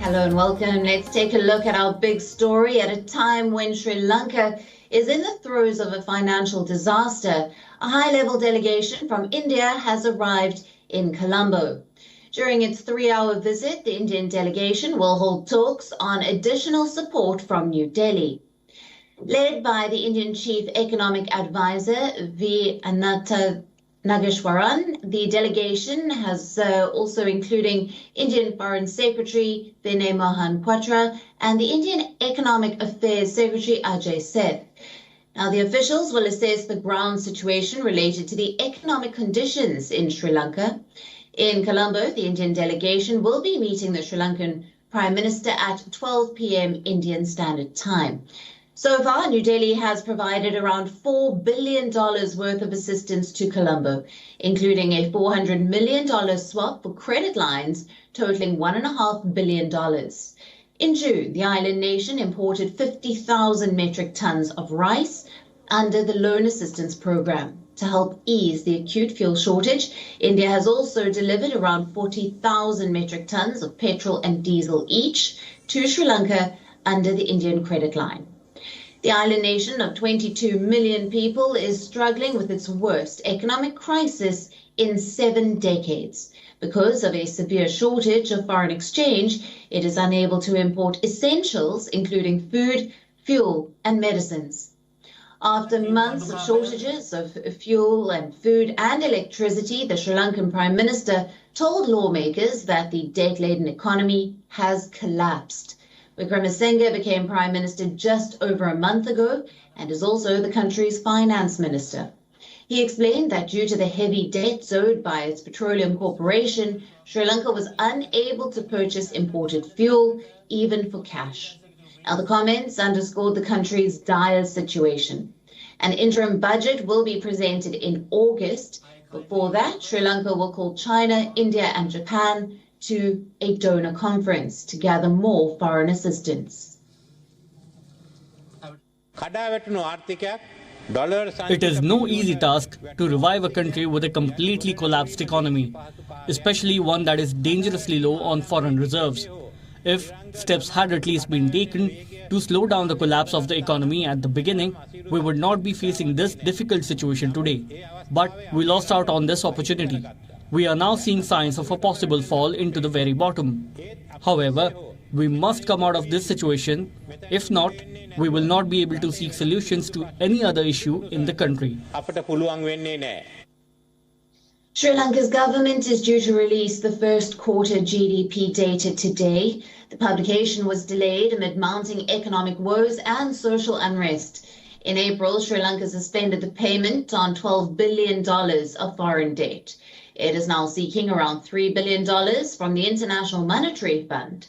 Hello and welcome. Let's take a look at our big story. At a time when Sri Lanka is in the throes of a financial disaster, a high-level delegation from India has arrived in Colombo. During its 3-hour visit, the Indian delegation will hold talks on additional support from New Delhi. Led by the Indian Chief Economic Advisor, V. Nageshwaran, the delegation has also including Indian Foreign Secretary Vinay Mohan Quatra and the Indian Economic Affairs Secretary Ajay Seth. Now, the officials will assess the ground situation related to the economic conditions in Sri Lanka. In Colombo, the Indian delegation will be meeting the Sri Lankan Prime Minister at 12 p.m. Indian Standard Time. So far, New Delhi has provided around $4 billion worth of assistance to Colombo, including a $400 million swap for credit lines totaling $1.5 billion. In June, the island nation imported 50,000 metric tons of rice under the Loan Assistance Program. To help ease the acute fuel shortage, India has also delivered around 40,000 metric tons of petrol and diesel each to Sri Lanka under the Indian credit line. The island nation of 22 million people is struggling with its worst economic crisis in 7 decades. Because of a severe shortage of foreign exchange, it is unable to import essentials, including food, fuel, and medicines. After months of shortages of fuel and food and electricity, the Sri Lankan Prime Minister told lawmakers that the debt-laden economy has collapsed. Wickremesinghe became Prime Minister just over a month ago and is also the country's finance minister. He explained that due to the heavy debts owed by its petroleum corporation, Sri Lanka was unable to purchase imported fuel, even for cash. Now, the comments underscored the country's dire situation. An interim budget will be presented in August. Before that, Sri Lanka will call China, India and Japan to a donor conference to gather more foreign assistance. It is no easy task to revive a country with a completely collapsed economy, especially one that is dangerously low on foreign reserves. If steps had at least been taken to slow down the collapse of the economy at the beginning, we would not be facing this difficult situation today. But we lost out on this opportunity. We are now seeing signs of a possible fall into the very bottom. However, we must come out of this situation. If not, we will not be able to seek solutions to any other issue in the country. Sri Lanka's government is due to release the first quarter GDP data today. The publication was delayed amid mounting economic woes and social unrest. In April, Sri Lanka suspended the payment on $12 billion of foreign debt. It is now seeking around $3 billion from the International Monetary Fund.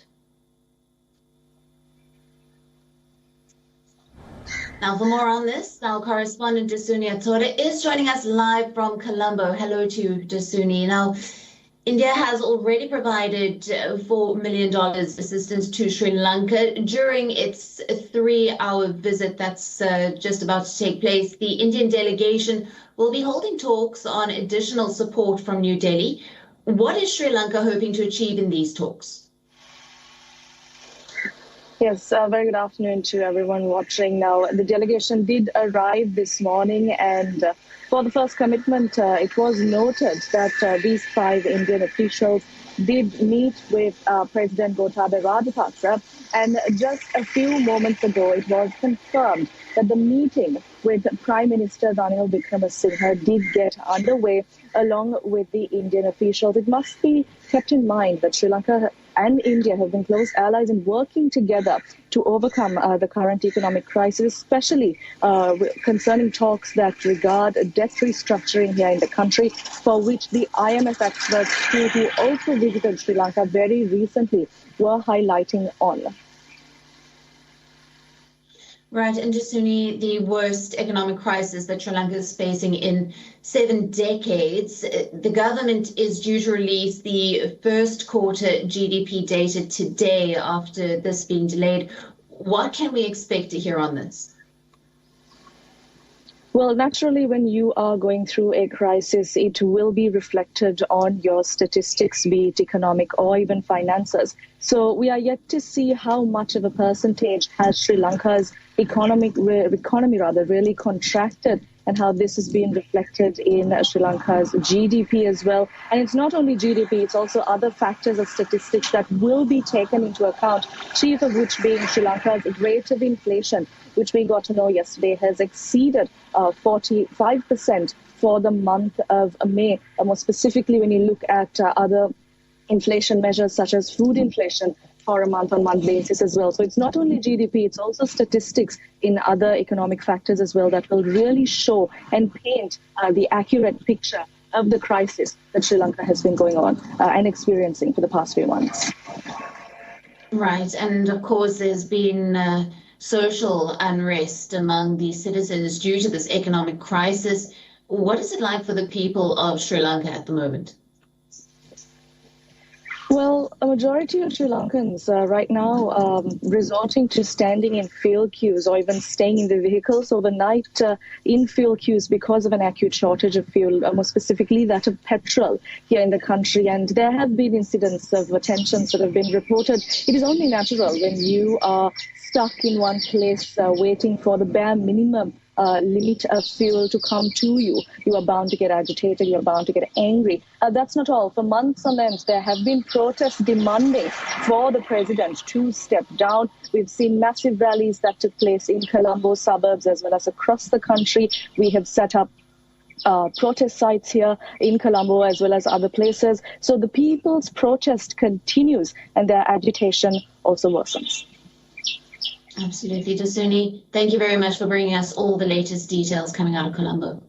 Now, for more on this, our correspondent Dasuni Atore is joining us live from Colombo. Hello to Dasuni. Now, India has already provided $4 million assistance to Sri Lanka during its 3-hour visit that's just about to take place. The Indian delegation will be holding talks on additional support from New Delhi. What is Sri Lanka hoping to achieve in these talks? Yes, very good afternoon to everyone watching. Now, the delegation did arrive this morning, and for the first commitment, it was noted that these 5 Indian officials did meet with President Gotabaya Rajapaksa, and just a few moments ago, it was confirmed that the meeting with Prime Minister Ranil Wickremesinghe did get underway along with the Indian officials. It must be kept in mind that Sri Lanka and India have been close allies in working together to overcome the current economic crisis, especially concerning talks that regard debt restructuring here in the country, for which the IMF experts who also visited Sri Lanka very recently were highlighting on. Right, and Dasuni, the worst economic crisis that Sri Lanka is facing in 7 decades. The government is due to release the first quarter GDP data today after this being delayed. What can we expect to hear on this? Well, naturally, when you are going through a crisis, it will be reflected on your statistics, be it economic or even finances. So we are yet to see how much of a percentage has Sri Lanka's economy really contracted, and how this has been reflected in Sri Lanka's GDP as well. And it's not only GDP, it's also other factors of statistics that will be taken into account, chief of which being Sri Lanka's rate of inflation, which we got to know yesterday has exceeded 45% for the month of May. More specifically, when you look at other inflation measures such as food inflation for a month-on-month basis as well. So it's not only GDP, it's also statistics in other economic factors as well that will really show and paint the accurate picture of the crisis that Sri Lanka has been going on and experiencing for the past few months. Right, and of course there's been social unrest among the citizens due to this economic crisis. What is it like for the people of Sri Lanka at the moment? Well, a majority of Sri Lankans right now resorting to standing in fuel queues or even staying in the vehicles overnight in fuel queues because of an acute shortage of fuel, more specifically that of petrol here in the country. And there have been incidents of tensions that have been reported. It is only natural when you are stuck in one place waiting for the bare minimum limit of fuel to come to you. You are bound to get agitated, you are bound to get angry. That's not all. For months on end, there have been protests demanding for the president to step down. We've seen massive rallies that took place in Colombo suburbs as well as across the country. We have set up protest sites here in Colombo as well as other places. So the people's protest continues and their agitation also worsens. Absolutely, Dasuni. Thank you very much for bringing us all the latest details coming out of Colombo.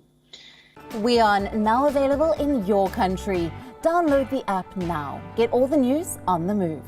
WION now available in your country. Download the app now. Get all the news on the move.